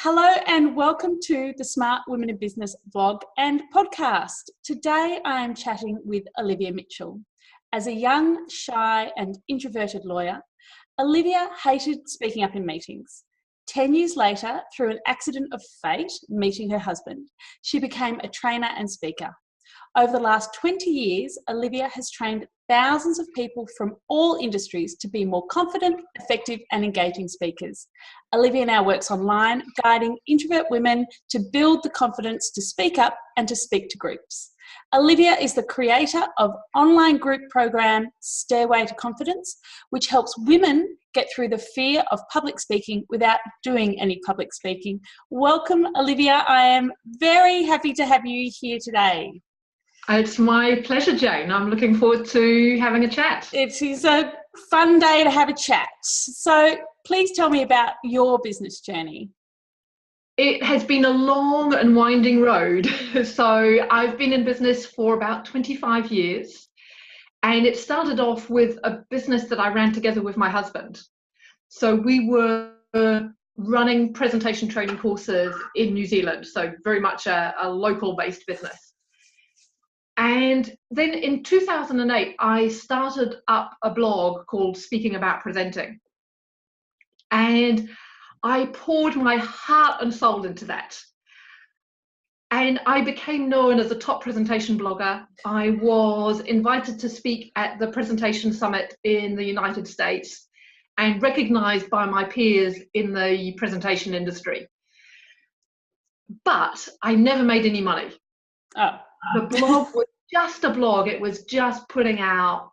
Hello and welcome to the Smart Women in Business vlog and podcast. Today I am chatting with Olivia Mitchell. As a young, shy and introverted lawyer, Olivia hated speaking up in meetings. 10 years later, through an accident of fate, meeting her husband, she became a trainer and speaker. Over the last 20 years, Olivia has trained thousands of people from all industries to be more confident, effective and engaging speakers. Olivia now works online, guiding introvert women to build the confidence to speak up and to speak to groups. Olivia is the creator of online group program Stairway to Confidence, which helps women get through the fear of public speaking without doing any public speaking. Welcome, Olivia. I am very happy to have you here today. It's my pleasure, Jane. I'm looking forward to having a chat. It is a fun day to have a chat. So please tell me about your business journey. It has been a long and winding road. So I've been in business for about 25 years, and it started off with a business that I ran together with my husband. So we were running presentation training courses in New Zealand, so very much a local-based business. And then in 2008, I started up a blog called Speaking About Presenting. And I poured my heart and soul into that. And I became known as a top presentation blogger. I was invited to speak at the Presentation Summit in the United States and recognized by my peers in the presentation industry. But I never made any money. Oh. The blog was just a blog. It was just putting out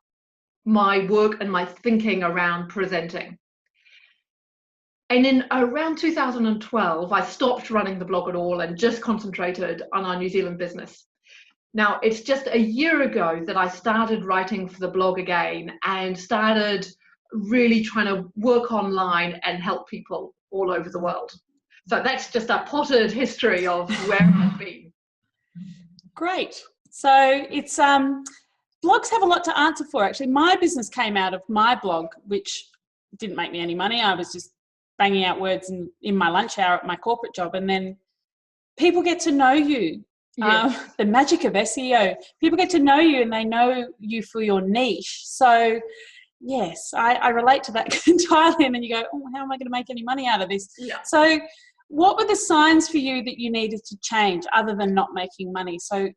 my work and my thinking around presenting. And in around 2012, I stopped running the blog at all and just concentrated on our New Zealand business. Now, it's just a year ago that I started writing for the blog again and started really trying to work online and help people all over the world. So that's just a potted history of where I've been. Great. So it's blogs have a lot to answer for. Actually, my business came out of my blog, which didn't make me any money. I was just banging out words in my lunch hour at my corporate job, and then people get to know you. Yes. The magic of SEO. People get to know you, and they know you for your niche. So yes, I relate to that entirely. And then you go, oh, how am I going to make any money out of this? Yeah. So what were the signs for you that you needed to change other than not making money? So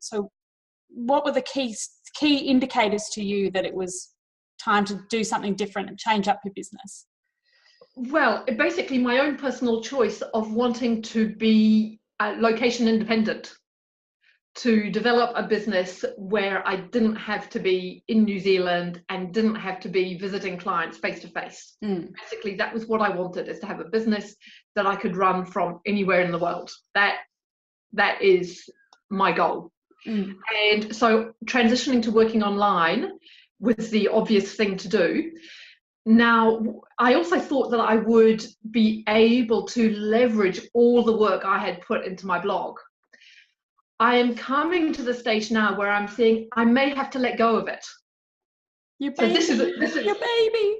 what were the key indicators to you that it was time to do something different and change up your business? Well, basically my own personal choice of wanting to be location independent, to develop a business where I didn't have to be in New Zealand and didn't have to be visiting clients face to face. Basically, that was what I wanted, is to have a business that I could run from anywhere in the world. That is my goal. And so transitioning to working online was the obvious thing to do. Now, I also thought that I would be able to leverage all the work I had put into my blog. I am coming to the stage now where I'm seeing I may have to let go of it. Your baby. So this is your baby.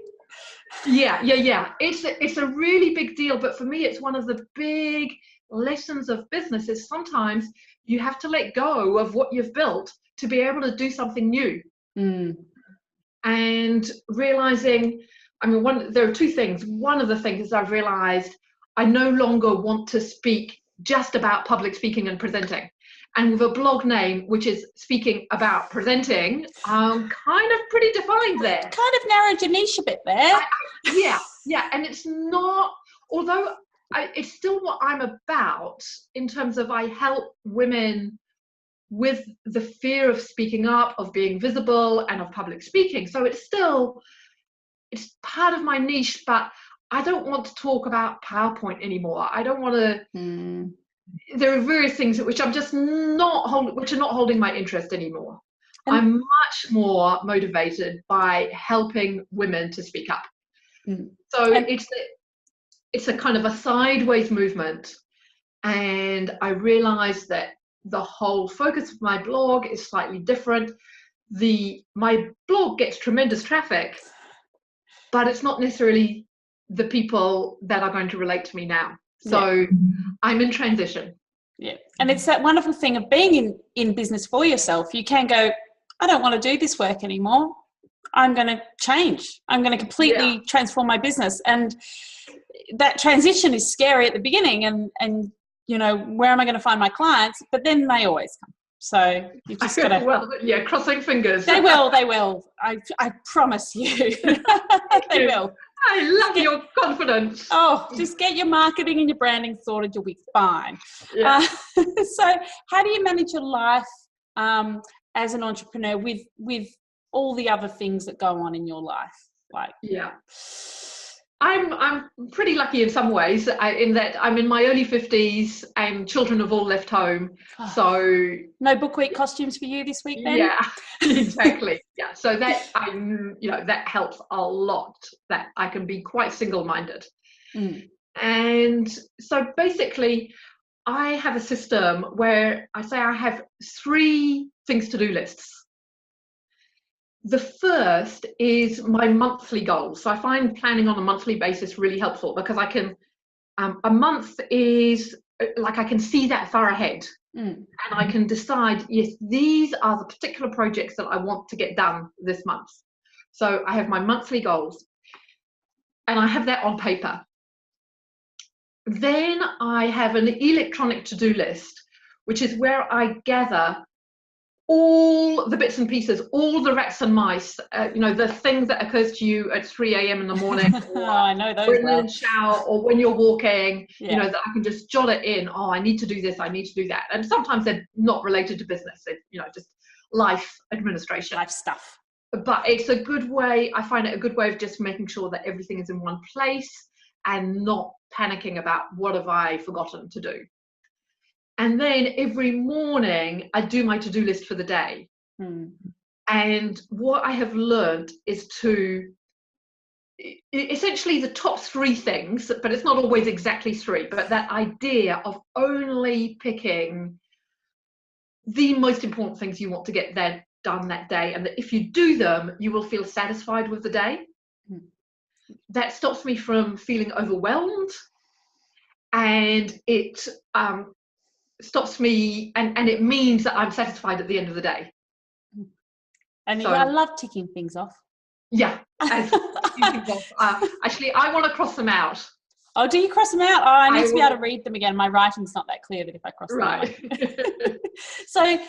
Yeah. It's a really big deal, but for me, it's one of the big lessons of business is sometimes you have to let go of what you've built to be able to do something new. And realizing, there are two things. One of the things I've realized, I no longer want to speak just about public speaking and presenting. And with a blog name, which is Speaking About Presenting, I'm kind of pretty defined there. Kind of narrowed your niche a bit there. Yeah. And it's not, although it's still what I'm about in terms of I help women with the fear of speaking up, of being visible and of public speaking. So it's part of my niche, but I don't want to talk about PowerPoint anymore. I don't want to, there are various things which I'm just which are not holding my interest anymore. I'm much more motivated by helping women to speak up. So it's a kind of a sideways movement. And I realized that the whole focus of my blog is slightly different. My blog gets tremendous traffic, but it's not necessarily the people that are going to relate to me now. So I'm in transition. Yeah. And it's that wonderful thing of being in business for yourself. You can go, I don't want to do this work anymore. I'm going to change. I'm going to completely transform my business. And that transition is scary at the beginning. And you know, where am I going to find my clients? But then they always come. So you've just got to... Well, yeah, crossing fingers. They will. I promise you. They will. I love your confidence. Oh, just get your marketing and your branding sorted. You'll be fine. Yeah. So how do you manage your life as an entrepreneur with all the other things that go on in your life? Like, yeah. I'm pretty lucky in some ways in that I'm in my early 50s and children have all left home. Oh, so no Book Week costumes for you this week then? Yeah, exactly. Yeah. So that that helps a lot, that I can be quite single-minded. And so basically I have a system where I say I have 3 things to do lists. The first is my monthly goals. So I find planning on a monthly basis really helpful because I can, a month is like I can see that far ahead and I can decide, yes, these are the particular projects that I want to get done this month. So I have my monthly goals and I have that on paper. Then I have an electronic to-do list, which is where I gather all the bits and pieces, all the rats and mice, the things that occurs to you at 3 a.m. in the morning, or I know those when you're in the shower, or when you're walking, that I can just jot it in. Oh, I need to do this, I need to do that. And sometimes they're not related to business, just life administration. Life stuff. But it's a good way, I find it a good way of just making sure that everything is in one place and not panicking about what have I forgotten to do. And then every morning I do my to-do list for the day. And what I have learned is to essentially the top 3 things, but it's not always exactly 3, but that idea of only picking the most important things you want to get done that day. And that if you do them, you will feel satisfied with the day. That stops me from feeling overwhelmed. And it stops me and it means that I'm satisfied at the end of the day. And I love ticking things off. Yeah. Actually, I want to cross them out. Oh, do you cross them out? Oh, I need to be able to read them again. My writing's not that clear that if I cross them out. So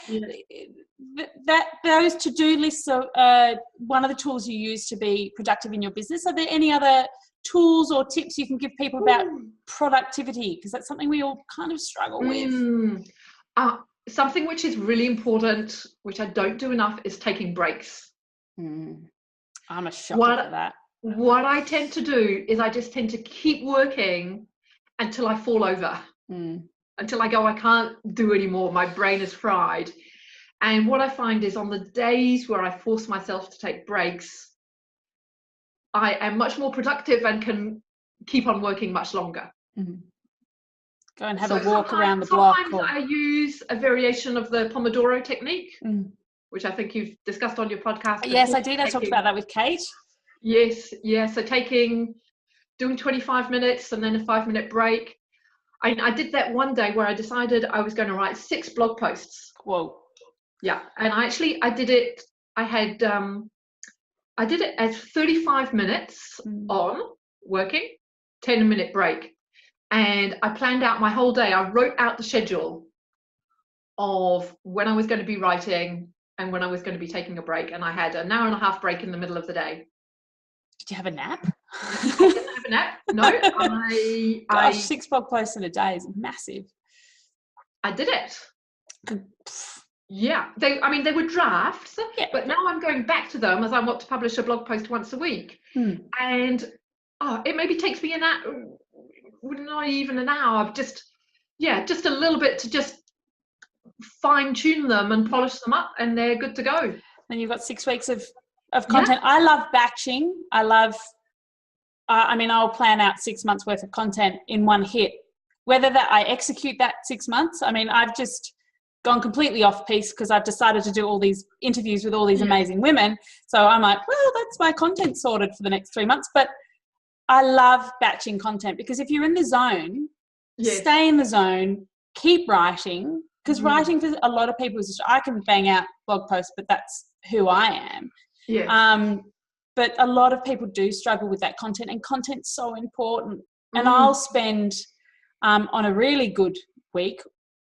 those to-do lists are one of the tools you use to be productive in your business. Are there any other tools or tips you can give people about productivity? Because that's something we all kind of struggle with. Something which is really important, which I don't do enough, is taking breaks. I'm a shocker for that. What I tend to do is I just tend to keep working until I fall over, until I go, I can't do anymore. My brain is fried. And what I find is on the days where I force myself to take breaks, I am much more productive and can keep on working much longer. Go and have a walk around the block. Sometimes I use a variation of the Pomodoro technique, which I think you've discussed on your podcast. Yes, I did. I talked about that with Kate. Yes. So doing 25 minutes and then a 5-minute break. I did that one day where I decided I was going to write 6 blog posts. Whoa. Yeah. And I did it. I did it as 35 minutes on working, 10-minute break. And I planned out my whole day. I wrote out the schedule of when I was going to be writing and when I was going to be taking a break. And I had an hour and a half break in the middle of the day. Did you have a nap? I didn't have a nap. No. Gosh, 6 blog posts in a day is massive. I did it. Yeah. They were drafts, but now I'm going back to them as I want to publish a blog post once a week. And it maybe takes me not even an hour, just a little bit to just fine tune them and polish them up, and they're good to go. And you've got 6 weeks of content. I love batching. I love, I'll plan out 6 months worth of content in one hit. Whether that I execute that 6 months, I've just gone completely off piece because I've decided to do all these interviews with all these amazing women. So I'm like, well, that's my content sorted for the next 3 months. But I love batching content because if you're in the zone, Yes. stay in the zone, keep writing, because writing for a lot of people is just, I can bang out blog posts, but that's who I am. Yeah. But a lot of people do struggle with that content, and content's so important. And I'll spend, on a really good week,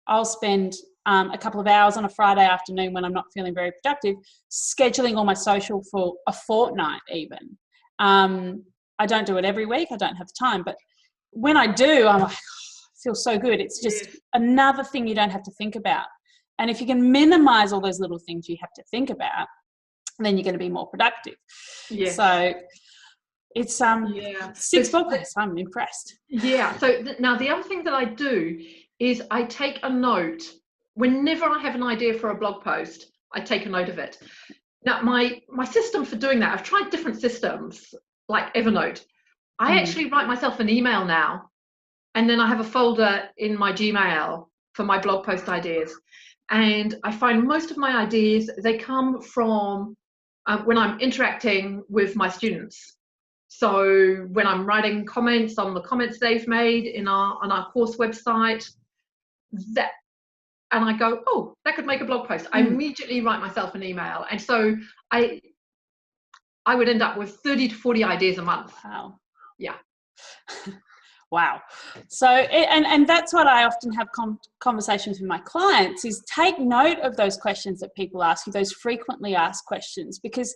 I'll spend a couple of hours on a Friday afternoon when I'm not feeling very productive, scheduling all my social for a fortnight even. I don't do it every week. I don't have time. But when I do, I'm like, I feel so good. It's just another thing you don't have to think about. And if you can minimize all those little things you have to think about, then you're going to be more productive. Yes. So it's 6 blog posts. I'm impressed. Yeah. So now the other thing that I do is I take a note. Whenever I have an idea for a blog post, I take a note of it. Now my system for doing that, I've tried different systems like Evernote. I actually write myself an email now, and then I have a folder in my Gmail for my blog post ideas. And I find most of my ideas, they come from when I'm interacting with my students. So when I'm writing comments on the comments they've made on our course website, and I go, oh, that could make a blog post. I immediately write myself an email. And so I would end up with 30 to 40 ideas a month. Wow. Yeah. Wow. So, and that's what I often have conversations with my clients, is take note of those questions that people ask you, those frequently asked questions, because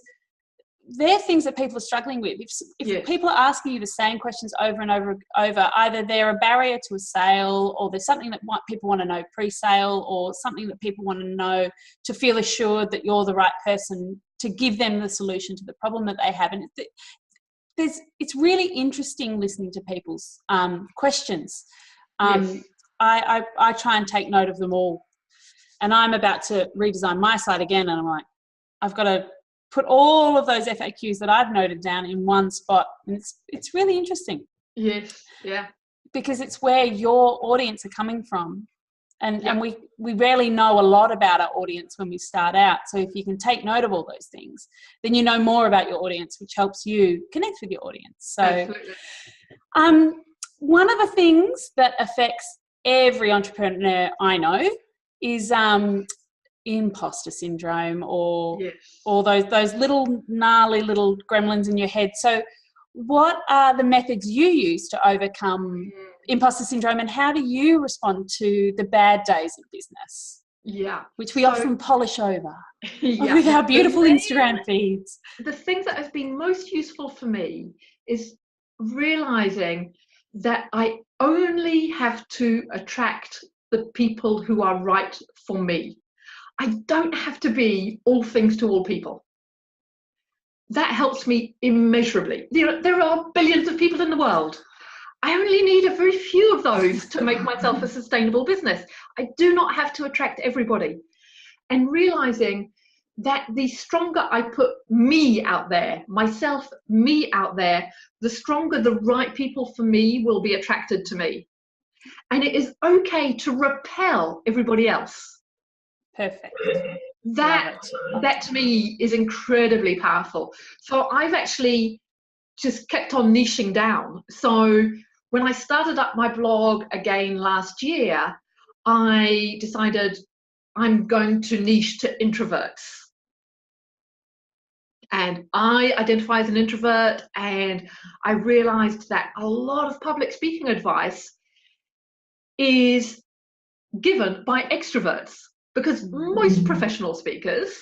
they're things that people are struggling with. If people are asking you the same questions over and over, either they're a barrier to a sale, or there's something that people want to know pre-sale, or something that people want to know to feel assured that you're the right person to give them the solution to the problem that they have. And it's really interesting listening to people's questions. I try and take note of them all. And I'm about to redesign my site again, and I'm like, I've got to put all of those FAQs that I've noted down in one spot. And it's really interesting. Yes, yeah. Because it's where your audience are coming from. And we rarely know a lot about our audience when we start out. So if you can take note of all those things, then you know more about your audience, which helps you connect with your audience. So absolutely. One of the things that affects every entrepreneur I know is imposter syndrome, or those little gnarly little gremlins in your head. So what are the methods you use to overcome imposter syndrome, and how do you respond to the bad days of business? Yeah. Which we often polish over with our beautiful Instagram feeds. The thing that has been most useful for me is realizing that I only have to attract the people who are right for me. I don't have to be all things to all people. That helps me immeasurably. There are billions of people in the world. I only need a very few of those to make myself a sustainable business. I do not have to attract everybody. And realizing that the stronger I put me out there, myself, me out there, the stronger the right people for me will be attracted to me. And it is okay to repel everybody else. Perfect. That to me is incredibly powerful. So I've actually just kept on niching down. So when I started up my blog again last year, I decided I'm going to niche to introverts. And I identify as an introvert, and I realized that a lot of public speaking advice is given by extroverts, because most professional speakers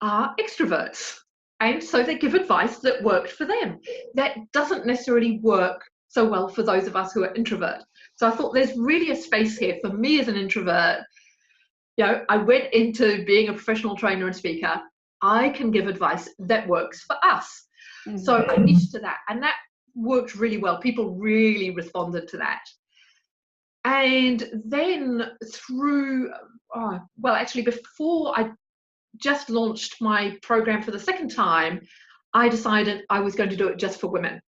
are extroverts. And so they give advice that worked for them. That doesn't necessarily work so well for those of us who are introvert. So I thought there's really a space here for me as an introvert. You know, I went into being a professional trainer and speaker. I can give advice that works for us. So I niched to that, and that worked really well. People really responded to that. And then before I just launched my program for the second time, I decided I was going to do it just for women.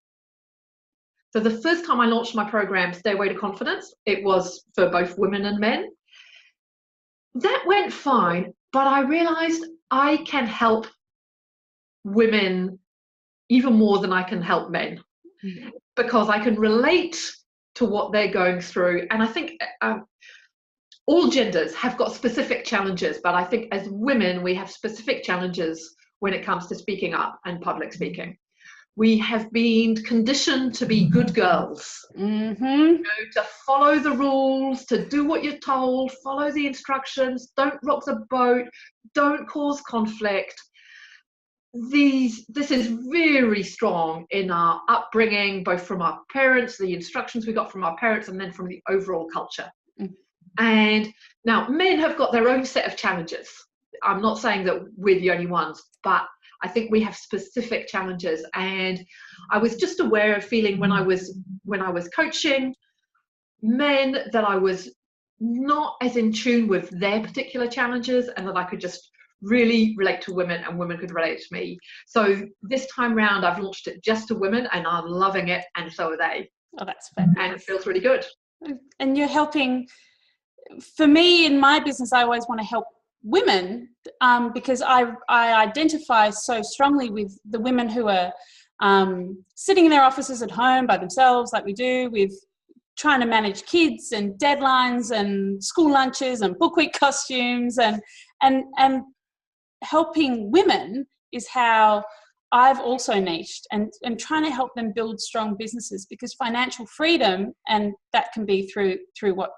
So the first time I launched my program, Stairway to Confidence, it was for both women and men. That went fine, but I realized I can help women even more than I can help men, because I can relate to what they're going through. And I think all genders have got specific challenges, but I think as women, we have specific challenges when it comes to speaking up and public speaking. We have been conditioned to be good girls, to follow the rules, to do what you're told, follow the instructions, don't rock the boat, don't cause conflict. This is very strong in our upbringing, both from our parents, the instructions we got from our parents, and then from the overall culture. And now men have got their own set of challenges. I'm not saying that we're the only ones, but I think we have specific challenges. And I was just aware of feeling when I was coaching men that I was not as in tune with their particular challenges, and that I could just really relate to women and women could relate to me. So this time round I've launched it just to women, and I'm loving it, and so are they. Oh, that's fantastic. And it feels really good. And you're helping. For me, in my business, I always want to help women because I identify so strongly with the women who are sitting in their offices at home by themselves, like we do, with trying to manage kids and deadlines and school lunches and book week costumes, and helping women is how I've also niched, and trying to help them build strong businesses, because financial freedom, and that can be through what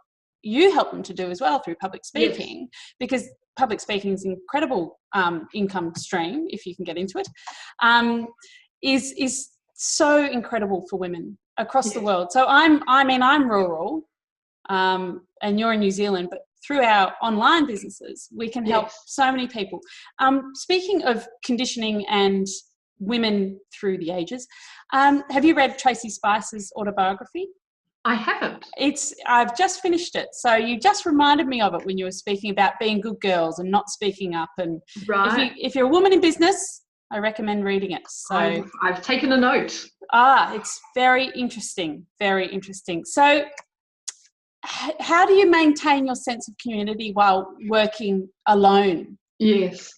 you help them to do as well, through public speaking, because public speaking is an incredible income stream if you can get into it, is so incredible for women across the world. So I'm rural, and you're in New Zealand, but through our online businesses, we can help so many people. Speaking of conditioning and women through the ages, have you read Tracy Spicer's autobiography? I haven't. I've just finished it. So you just reminded me of it when you were speaking about being good girls and not speaking up. And if you're a woman in business, I recommend reading it. So I've taken a note. It's very interesting, very interesting. So how do you maintain your sense of community while working alone? Yes.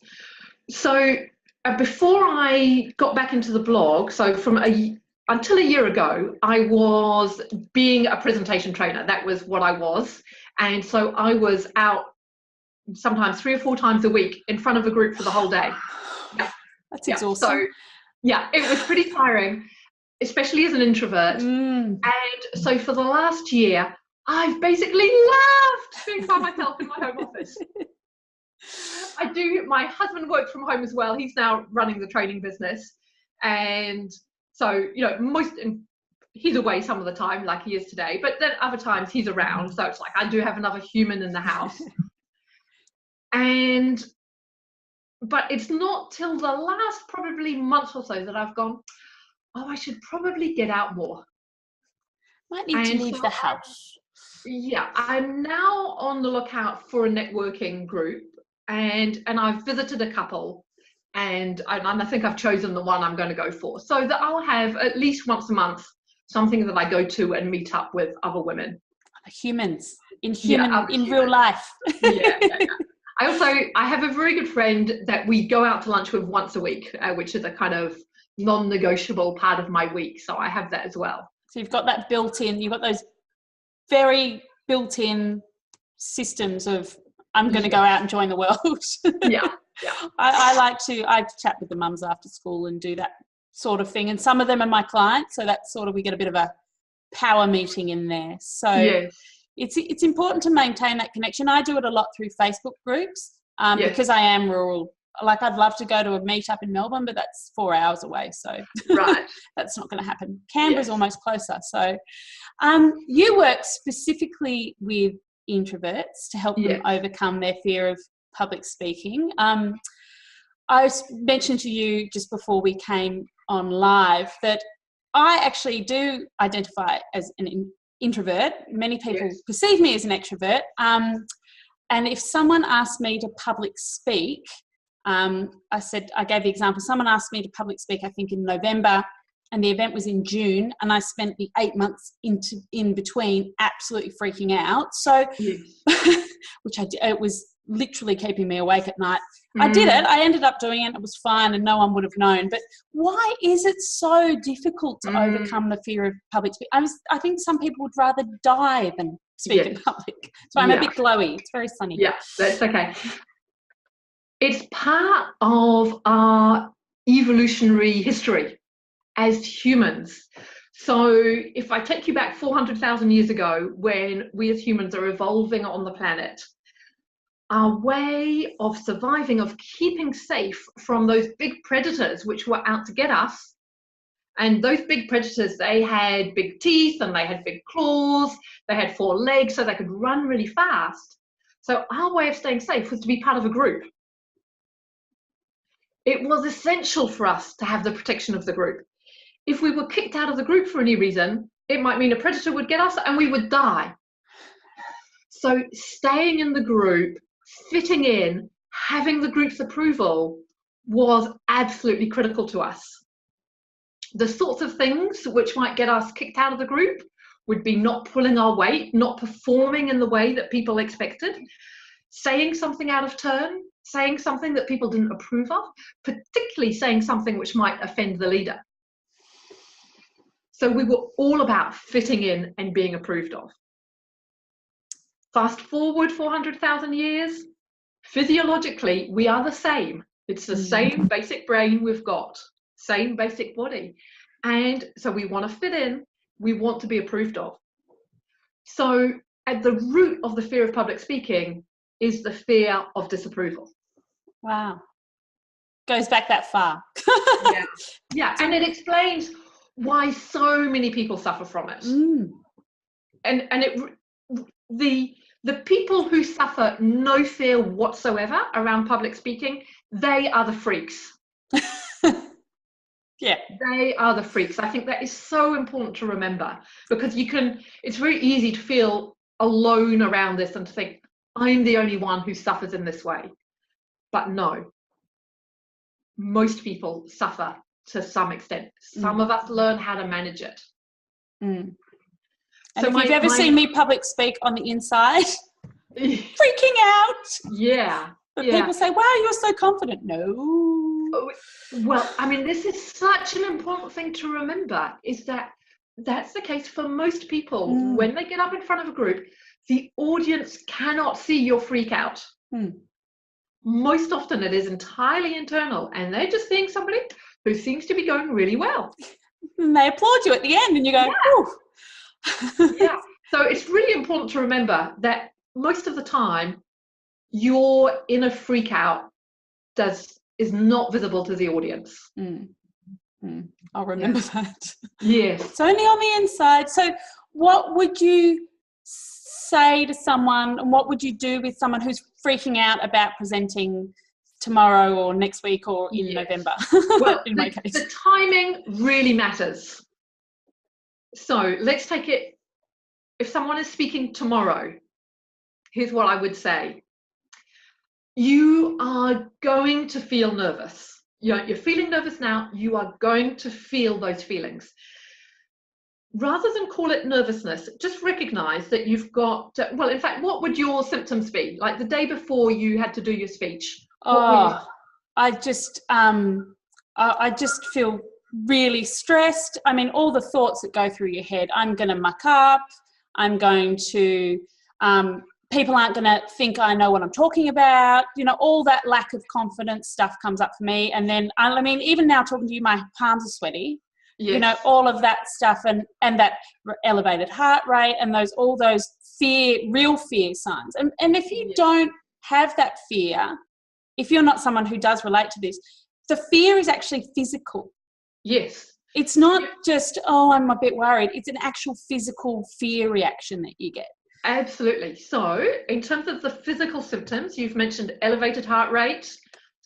So before I got back into the blog, so until a year ago, I was being a presentation trainer. That was what I was. And so I was out sometimes 3 or 4 times a week in front of a group for the whole day. That's exhausting. So, it was pretty tiring, especially as an introvert. And so for the last year, I've basically loved being by myself in my home office. My husband works from home as well. He's now running the training business. And so, he's away some of the time, like he is today, but then other times he's around. So it's like I do have another human in the house. But it's not till the last probably month or so that I've gone, I should probably get out more. Might need to leave the house. Yeah, I'm now on the lookout for a networking group, and I've visited a couple. And I think I've chosen the one I'm going to go for, so that I'll have at least once a month something that I go to and meet up with other women. Humans. In real life. I have a very good friend that we go out to lunch with once a week, which is a kind of non-negotiable part of my week. So I have that as well. So you've got that built-in, you've got those very built-in systems of, I'm going to go out and join the world. I like to chat with the mums after school and do that sort of thing. And some of them are my clients. So that's we get a bit of a power meeting in there. So it's important to maintain that connection. I do it a lot through Facebook groups because I am rural. Like I'd love to go to a meet up in Melbourne, but that's 4 hours away. So that's not going to happen. Canberra's almost closer. So you work specifically with introverts to help them overcome their fear of public speaking. I mentioned to you just before we came on live that I actually do identify as an introvert. Many people perceive me as an extrovert. And if someone asked me to public speak, I gave the example, someone asked me to public speak, I think in November, and the event was in June, and I spent the 8 months in between absolutely freaking out. So which I did. It was literally keeping me awake at night. I did it. I ended up doing it. It was fine and no one would have known. But why is it so difficult to overcome the fear of public speaking? I think some people would rather die than speak in public. So I'm a bit glowy. It's very sunny. Yeah, that's okay. It's part of our evolutionary history as humans. So if I take you back 400,000 years ago, when we as humans are evolving on the planet, our way of surviving, of keeping safe from those big predators which were out to get us, and those big predators, they had big teeth and they had big claws, they had 4 legs so they could run really fast. So our way of staying safe was to be part of a group. It was essential for us to have the protection of the group. If we were kicked out of the group for any reason, it might mean a predator would get us and we would die. So staying in the group, fitting in, having the group's approval was absolutely critical to us. The sorts of things which might get us kicked out of the group would be not pulling our weight, not performing in the way that people expected, saying something out of turn, saying something that people didn't approve of, particularly saying something which might offend the leader. So we were all about fitting in and being approved of. Fast forward 400,000 years, physiologically, we are the same. It's the same basic brain we've got, same basic body. And so we want to fit in, we want to be approved of. So at the root of the fear of public speaking is the fear of disapproval. Wow. Goes back that far. Yeah, and it explains why so many people suffer from it. The people who suffer no fear whatsoever around public speaking, they are the freaks. They are the freaks. I think that is so important to remember, because it's very easy to feel alone around this and to think, I'm the only one who suffers in this way. But no, most people suffer to some extent. Some of us learn how to manage it. And so if you've ever seen me public speak on the inside, freaking out. But people say, wow, you're so confident. No. Well, I mean, this is such an important thing to remember, is that that's the case for most people. When they get up in front of a group, the audience cannot see your freak out. Most often it is entirely internal, and they're just seeing somebody who seems to be going really well. And they applaud you at the end and you go, ooh. So it's really important to remember that most of the time your inner freak out is not visible to the audience. I'll remember that. Yes. It's only on the inside. So what would you say to someone, and what would you do with someone who's freaking out about presenting tomorrow or next week or in November? Well, in my case, the timing really matters. So let's take it, if someone is speaking tomorrow, here's what I would say. You are going to feel nervous. You're feeling nervous now, you are going to feel those feelings. Rather than call it nervousness, just recognize that you've got, well, in fact, what would your symptoms be? Like the day before you had to do your speech? I just feel really stressed. I mean, all the thoughts that go through your head. I'm going to muck up. I'm going to, people aren't going to think I know what I'm talking about. You know, all that lack of confidence stuff comes up for me. And then, I mean, even now talking to you, my palms are sweaty. Yes. You know, all of that stuff and that elevated heart rate and all those real fear signs. And if you don't have that fear, if you're not someone who does relate to this, the fear is actually physical. Yes. It's not just, I'm a bit worried. It's an actual physical fear reaction that you get. Absolutely. So in terms of the physical symptoms, you've mentioned elevated heart rate,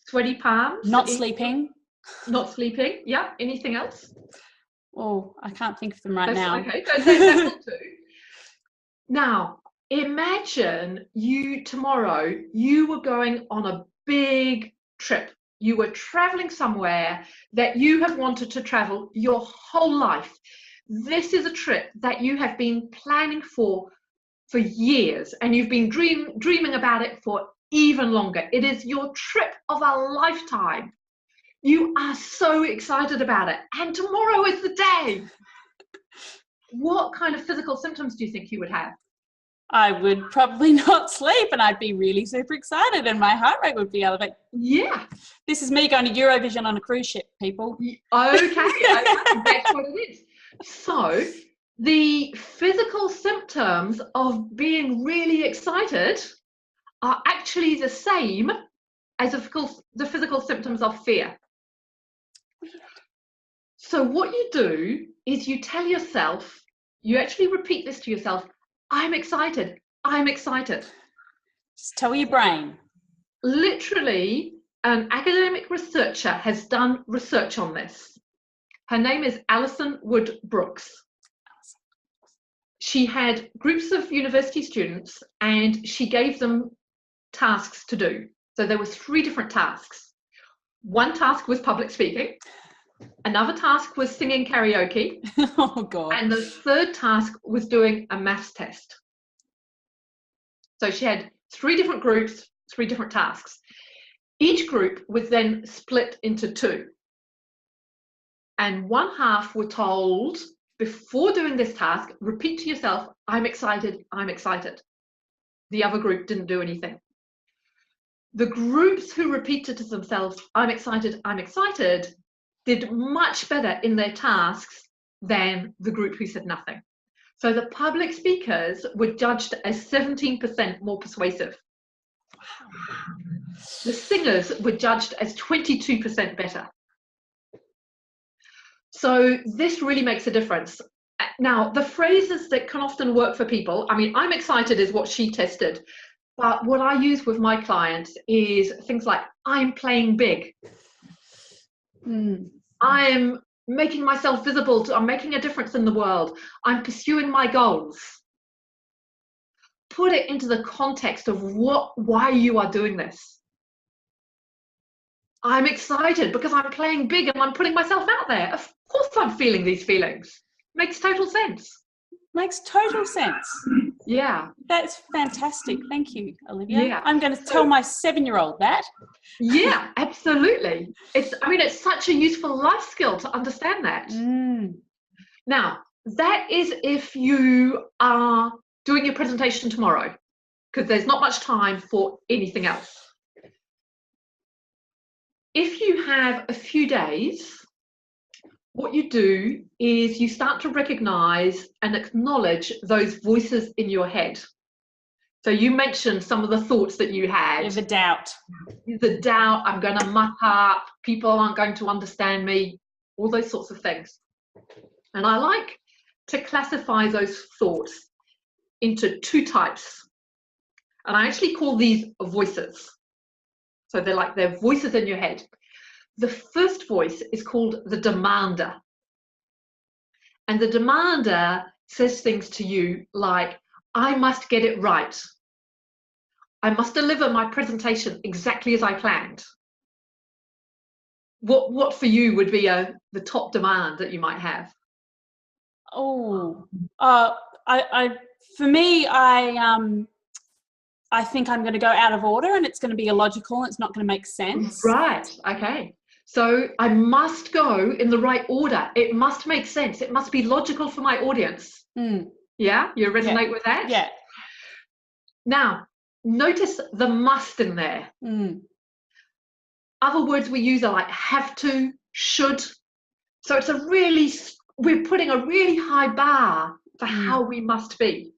sweaty palms. Not sleeping. Yeah. Anything else? Oh, I can't think of them now. Okay, that's all too. Now, imagine tomorrow, you were going on a big trip. You were traveling somewhere that you have wanted to travel your whole life. This is a trip that you have been planning for for years and you've been dreaming about it for even longer. It is your trip of a lifetime. You are so excited about it, and tomorrow is the day. What kind of physical symptoms do you think you would have? I would probably not sleep, and I'd be really super excited, and my heart rate would be elevated. Yeah. This is me going to Eurovision on a cruise ship, people. Okay, that's what it is. So the physical symptoms of being really excited are actually the same as the physical symptoms of fear. So what you do is you tell yourself, you actually repeat this to yourself, I'm excited, I'm excited. Just tell your brain. Literally, an academic researcher has done research on this. Her name is Alison Wood Brooks. She had groups of university students and she gave them tasks to do. So there were 3 different tasks. One task was public speaking. Another task was singing karaoke. Oh, God. And the third task was doing a maths test. So she had 3 different groups, 3 different tasks. Each group was then split into 2. And one half were told, before doing this task, repeat to yourself, I'm excited, I'm excited. The other group didn't do anything. The groups who repeated to themselves, I'm excited, did much better in their tasks than the group who said nothing. So the public speakers were judged as 17% more persuasive. The singers were judged as 22% better. So this really makes a difference. Now, the phrases that can often work for people, I mean, I'm excited is what she tested, but what I use with my clients is things like, I'm playing big. I'm making myself visible, I'm making a difference in the world. I'm pursuing my goals. Put it into the context of why you are doing this. I'm excited because I'm playing big and I'm putting myself out there. Of course I'm feeling these feelings. Makes total sense. Makes total sense. Yeah. That's fantastic. Thank you, Olivia. Yeah. I'm going to tell my 7-year-old that. Yeah, absolutely. It's such a useful life skill to understand that. Now, that is if you are doing your presentation tomorrow, because there's not much time for anything else. If you have a few days, what you do is you start to recognize and acknowledge those voices in your head. So you mentioned some of the thoughts that you had. The doubt. The doubt, I'm going to muck up, people aren't going to understand me, all those sorts of things. And I like to classify those thoughts into 2 types. And I actually call these voices. So they're voices in your head. The first voice is called the demander. And the demander says things to you like, I must get it right. I must deliver my presentation exactly as I planned. What for you would be the top demand that you might have? Oh, for me, I think I'm going to go out of order and it's going to be illogical and it's not going to make sense. Right, okay. So I must go in the right order. It must make sense. It must be logical for my audience. Yeah, you resonate with that? Yeah. Now, notice the must in there. Other words we use are like have to, should. So we're putting a really high bar for how we must be.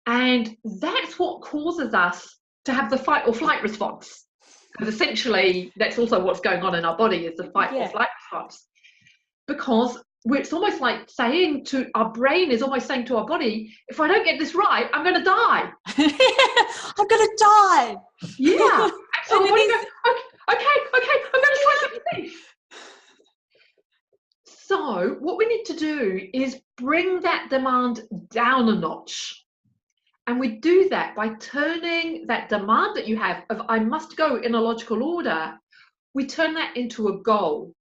And that's what causes us to have the fight or flight response. Because essentially, that's also what's going on in our body is the fight or flight response. Because it's almost like saying to our brain is almost saying to our body, if I don't get this right, I'm going to die. I'm going to die. Yeah. So okay, I'm going to try something new. So what we need to do is bring that demand down a notch. And we do that by turning that demand that you have of I must go in a logical order, we turn that into a goal.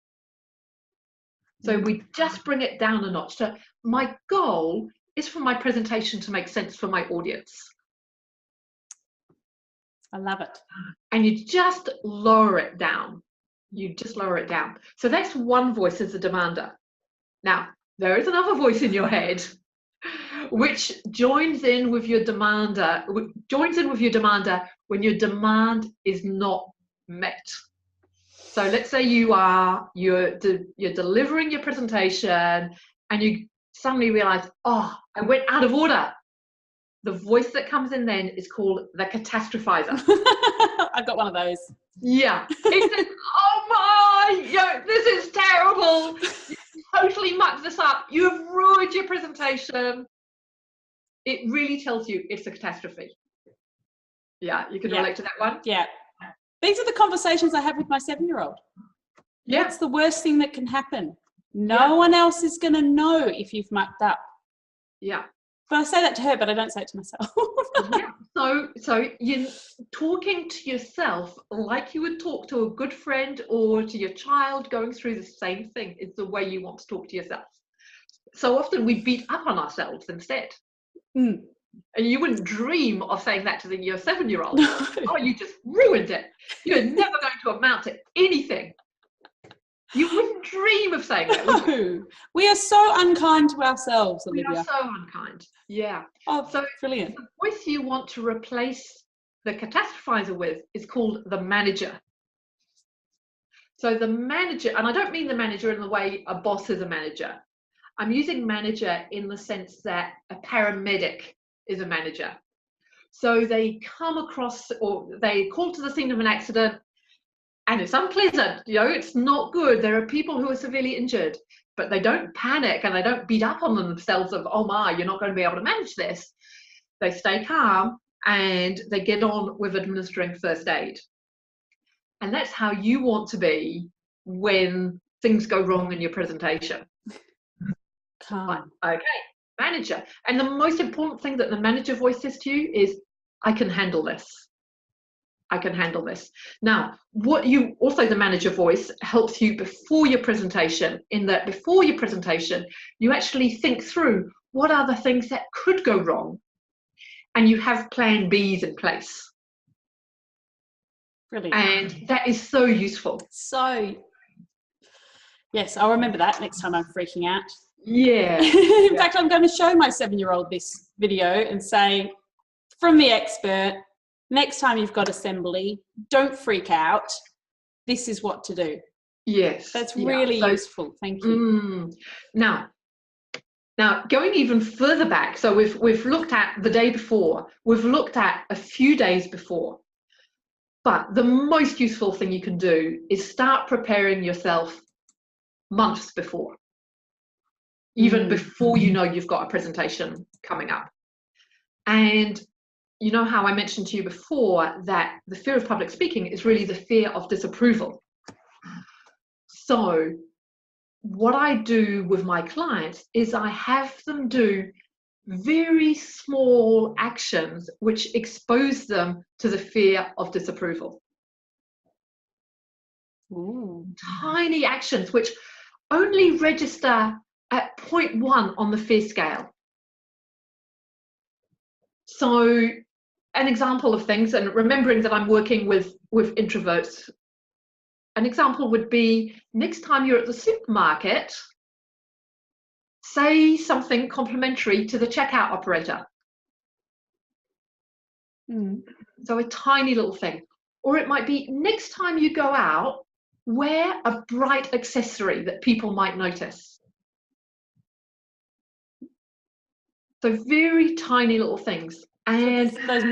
So we just bring it down a notch. So my goal is for my presentation to make sense for my audience. I love it. And you just lower it down. You just lower it down. So that's one voice as a demander. Now, there is another voice in your head which joins in with your demander when your demand is not met. So let's say you're delivering your presentation and you suddenly realize, oh, I went out of order. The voice that comes in then is called the catastrophizer. I got one of those. Yeah. It says, oh my, this is terrible. You totally mucked this up. You have ruined your presentation. It really tells you it's a catastrophe. Yeah, you can relate to that one? Yeah. These are the conversations I have with my 7-year-old. Yeah. What's the worst thing that can happen? No one else is going to know if you've mucked up. Yeah. But I say that to her, but I don't say it to myself. Yeah. So you're talking to yourself like you would talk to a good friend or to your child going through the same thing. It's the way you want to talk to yourself. So often we beat up on ourselves instead. Mm. And you wouldn't dream of saying that to your 7-year-old. Oh, you just ruined it. You're never going to amount to anything. You wouldn't dream of saying that, would you? No. We are so unkind to ourselves, Olivia. We are so unkind. Yeah. Oh, so brilliant. The voice you want to replace the catastrophizer with is called the manager. So the manager, and I don't mean the manager in the way a boss is a manager. I'm using manager in the sense that a paramedic is a manager. So they come across, or they call to the scene of an accident, and it's unpleasant, it's not good. There are people who are severely injured, but they don't panic and they don't beat up on themselves of, oh my, you're not going to be able to manage this. They stay calm and they get on with administering first aid. And that's how you want to be when things go wrong in your presentation. Calm. Okay, manager. And the most important thing that the manager voice says to you is, I can handle this. I can handle this. Now, the manager voice helps you before your presentation, in that before your presentation, you actually think through what are the things that could go wrong, and you have plan Bs in place. Brilliant. And that is so useful. So, yes, I'll remember that next time I'm freaking out. Yeah. In fact, I'm going to show my 7-year-old this video and say, from the expert, next time you've got assembly, don't freak out. This is what to do. Yes. That's really useful. Thank you. Now, going even further back, so we've looked at the day before, we've looked at a few days before, but the most useful thing you can do is start preparing yourself months before, even before you know you've got a presentation coming up. And you know how I mentioned to you before that the fear of public speaking is really the fear of disapproval. So what I do with my clients is I have them do very small actions which expose them to the fear of disapproval. Ooh. Tiny actions which only register at 0.1 on the fear scale. So an example of things, and remembering that I'm working with introverts, an example would be, next time you're at the supermarket, say something complimentary to the checkout operator. So a tiny little thing. Or it might be, next time you go out, wear a bright accessory that people might notice. So very tiny little things. And so those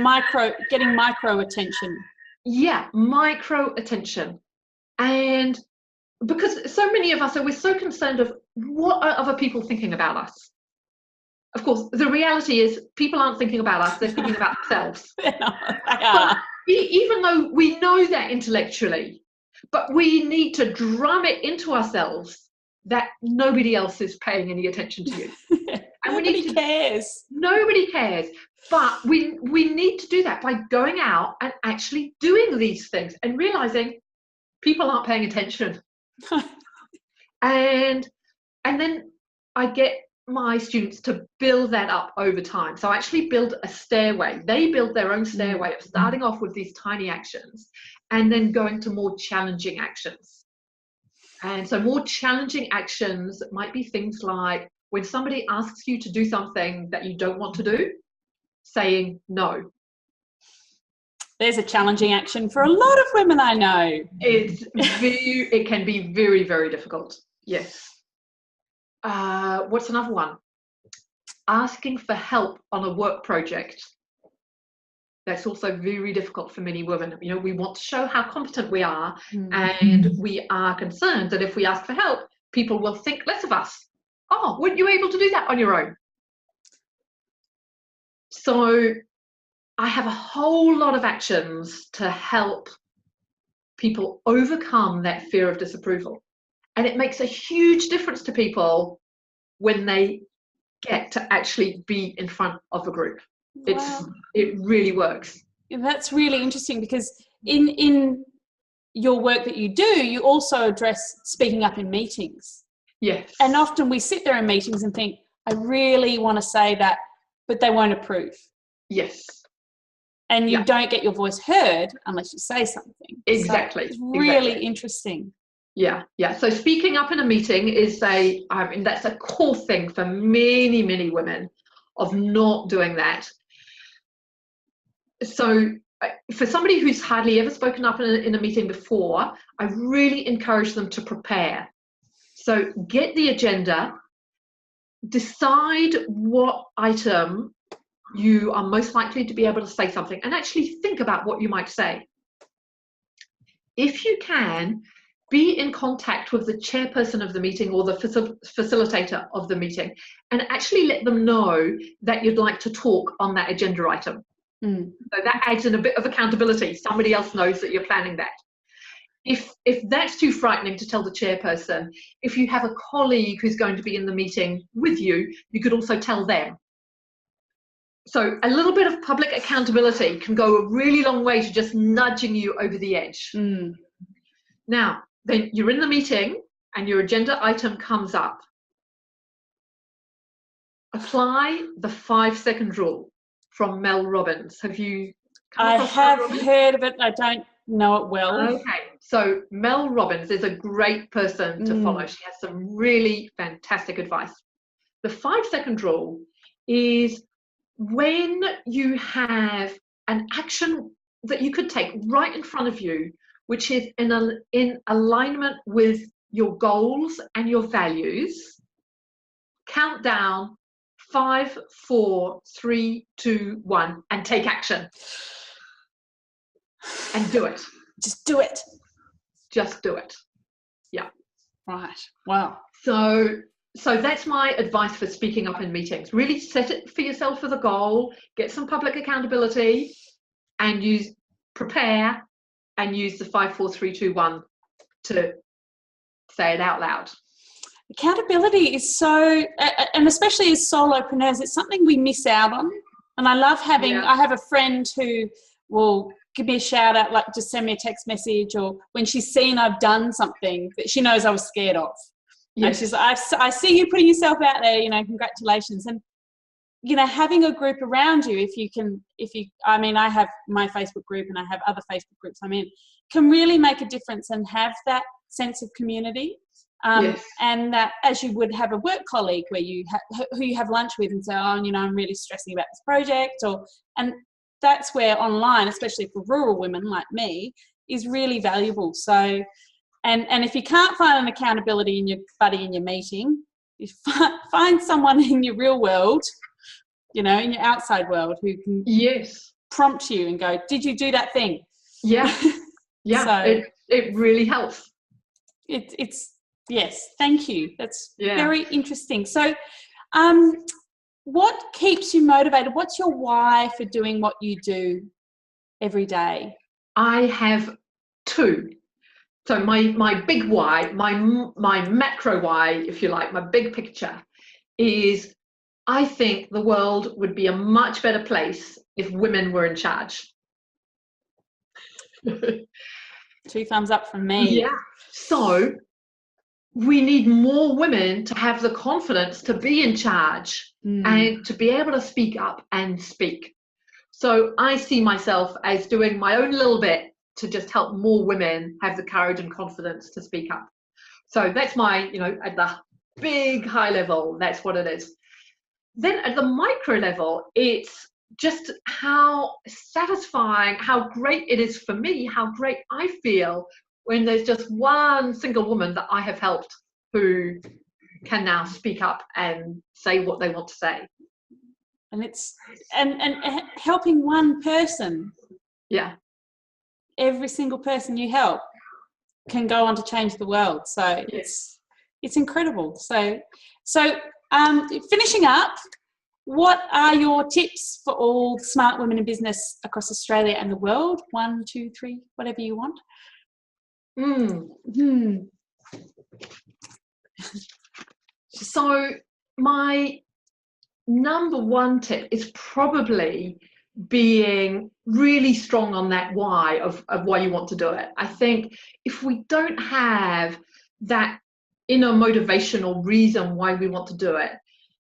getting micro attention. Yeah, micro attention. And because so many of us we're so concerned of what are other people thinking about us. Of course, the reality is people aren't thinking about us, they're thinking about themselves. But even though we know that intellectually, but we need to drum it into ourselves that nobody else is paying any attention to you. And Nobody cares. Nobody cares. But we need to do that by going out and actually doing these things and realizing people aren't paying attention. and then I get my students to build that up over time. So I actually build a stairway. They build their own stairway of starting off with these tiny actions and then going to more challenging actions. And so more challenging actions might be things like when somebody asks you to do something that you don't want to do, saying no. There's a challenging action for a lot of women I know. It can be very, very difficult. Yes. What's another one? Asking for help on a work project. That's also very difficult for many women. You know, we want to show how competent we are, and we are concerned that if we ask for help, people will think less of us. Oh, weren't you able to do that on your own? So I have a whole lot of actions to help people overcome that fear of disapproval. And it makes a huge difference to people when they get to actually be in front of a group. Wow. It really works. That's really interesting, because in your work that you do, you also address speaking up in meetings. Yes. And often we sit there in meetings and think, I really want to say that, but they won't approve. Yes. And you don't get your voice heard unless you say something. Exactly. So it's really interesting. Yeah. So speaking up in a meeting is that's a core thing for many, many women, of not doing that. So for somebody who's hardly ever spoken up in a meeting before, I really encourage them to prepare. So get the agenda, decide what item you are most likely to be able to say something, and actually think about what you might say. If you can, be in contact with the chairperson of the meeting or the facilitator of the meeting, and actually let them know that you'd like to talk on that agenda item. So that adds in a bit of accountability. Somebody else knows that you're planning that. If that's too frightening to tell the chairperson, if you have a colleague who's going to be in the meeting with you, you could also tell them. So a little bit of public accountability can go a really long way to just nudging you over the edge. Now, then you're in the meeting and your agenda item comes up. Apply the 5-second rule from Mel Robbins. Have you come across I have heard of it. I don't know it well. Okay, so Mel Robbins is a great person to follow. She has some really fantastic advice. The 5-second rule is when you have an action that you could take right in front of you, which is in alignment with your goals and your values, count down 5, 4, 3, 2, 1, and take action. And do it. Just do it. Just do it. Yeah. Right. Wow. So that's my advice for speaking up in meetings. Really set it for yourself as a goal, get some public accountability, and prepare and use the 5, 4, 3, 2, 1 to say it out loud. Accountability is so, and especially as solopreneurs, it's something we miss out on. And I love I have a friend who will give me a shout out, like just send me a text message, or when she's seen I've done something that she knows I was scared of. Yes. She's like, I see you putting yourself out there, congratulations. And, having a group around you, I have my Facebook group and I have other Facebook groups I'm in, can really make a difference and have that sense of community. Yes. And that, as you would have a work colleague who you have lunch with and say, I'm really stressing about this project, and that's where online, especially for rural women like me, is really valuable. So, and if you can't find an accountability in your buddy in your meeting, you find someone in your real world, in your outside world, who can prompt you and go, did you do that thing? Yeah. So, it really helps. Yes, thank you. That's very interesting. So, what keeps you motivated? What's your why for doing what you do every day? I have 2. So my big why, my macro why, if you like, my big picture, is I think the world would be a much better place if women were in charge. 2 thumbs up from me. Yeah. So we need more women to have the confidence to be in charge and to be able to speak up and speak. So I see myself as doing my own little bit to just help more women have the courage and confidence to speak up. So that's my, at the big high level, that's what it is. Then at the micro level, it's just how satisfying, how great it is for me, how great I feel when there's just one single woman that I have helped who can now speak up and say what they want to say. And it's and helping one person. Yeah. Every single person you help can go on to change the world. So it's incredible. So finishing up, what are your tips for all smart women in business across Australia and the world? 1, 2, 3, whatever you want. So my number one tip is probably being really strong on that why of why you want to do it. I think if we don't have that inner motivational reason why we want to do it,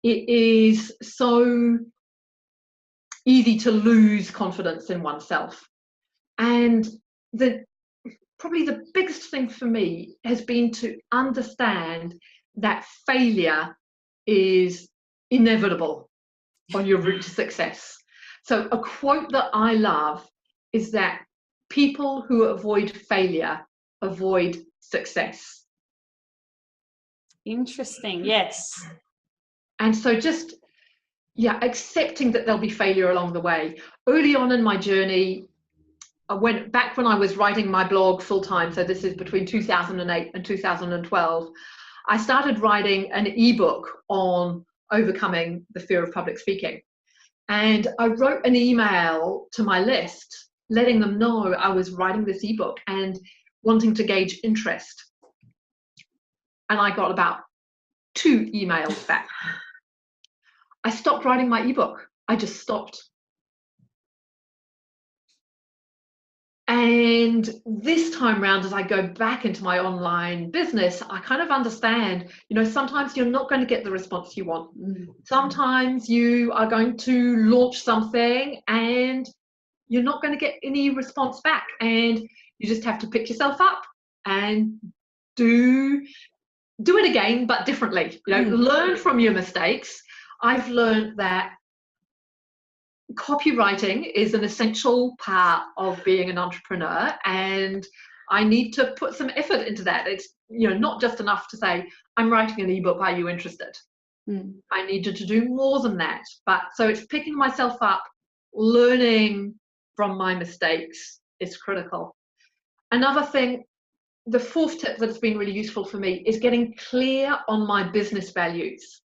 it is so easy to lose confidence in oneself. And probably the biggest thing for me has been to understand that failure is inevitable on your route to success. So a quote that I love is that people who avoid failure avoid success. Interesting, yes. And so just, accepting that there'll be failure along the way. Early on in my journey, when I was writing my blog full time, so this is between 2008 and 2012, I started writing an ebook on overcoming the fear of public speaking. And I wrote an email to my list letting them know I was writing this ebook and wanting to gauge interest. And I got about 2 emails back. I stopped writing my ebook. I just stopped. And this time round, as I go back into my online business, I kind of understand, sometimes you're not going to get the response you want. Sometimes you are going to launch something and you're not going to get any response back. And you just have to pick yourself up and do it again, but differently. Learn from your mistakes. I've learned that copywriting is an essential part of being an entrepreneur, and I need to put some effort into that. It's not just enough to say I'm writing an ebook, are you interested? I needed to do more than that. But so it's picking myself up, learning from my mistakes is critical. Another thing, the 4th tip that's been really useful for me is getting clear on my business values.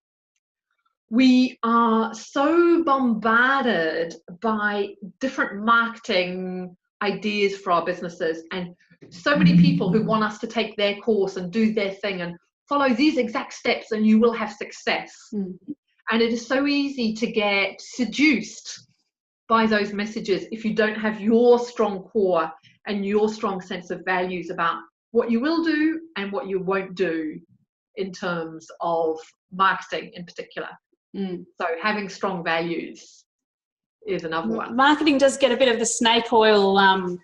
We are so bombarded by different marketing ideas for our businesses, and so many people who want us to take their course and do their thing and follow these exact steps and you will have success. And it is so easy to get seduced by those messages if you don't have your strong core and your strong sense of values about what you will do and what you won't do in terms of marketing in particular. So having strong values is another one. Marketing does get a bit of the snake oil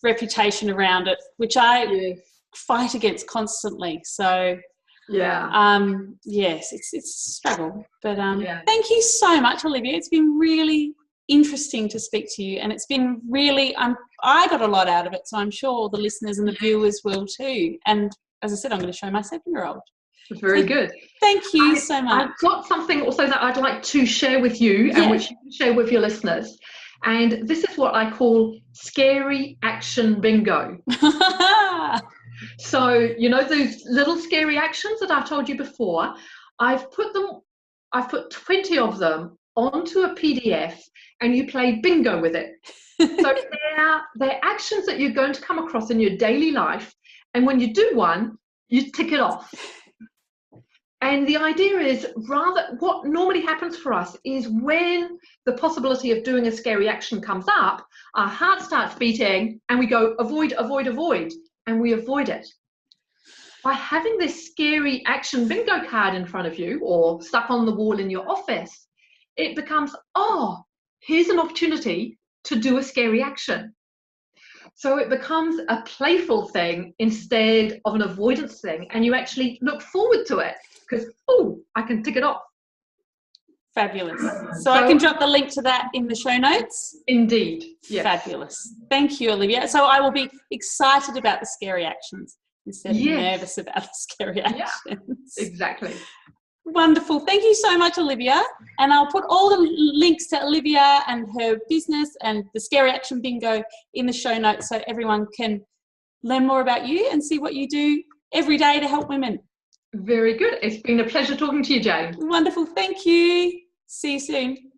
reputation around it, which I fight against constantly. So yes, it's a struggle. But thank you so much, Olivia. It's been really interesting to speak to you, and it's been really I got a lot out of it, so I'm sure all the listeners and the viewers will too. And as I said, I'm going to show my 7-year-old. Very good. Thank you so much. I've got something also that I'd like to share with you and which you can share with your listeners. And this is what I call scary action bingo. So, those little scary actions that I've told you before, I've put 20 of them onto a PDF and you play bingo with it. So they're actions that you're going to come across in your daily life. And when you do one, you tick it off. And the idea is what normally happens for us is when the possibility of doing a scary action comes up, our heart starts beating and we go avoid, avoid, avoid, and we avoid it. by having this scary action bingo card in front of you or stuck on the wall in your office, it becomes, oh, here's an opportunity to do a scary action. So it becomes a playful thing instead of an avoidance thing, and you actually look forward to it because, oh, I can tick it off. Fabulous. So I can drop the link to that in the show notes. Indeed. Yes. Fabulous. Thank you, Olivia. So I will be excited about the scary actions instead of nervous about the scary actions. Yeah, exactly. Wonderful. Thank you so much, Olivia. And I'll put all the links to Olivia and her business and the Scary Action Bingo in the show notes so everyone can learn more about you and see what you do every day to help women. Very good. It's been a pleasure talking to you, Jane. Wonderful. Thank you. See you soon.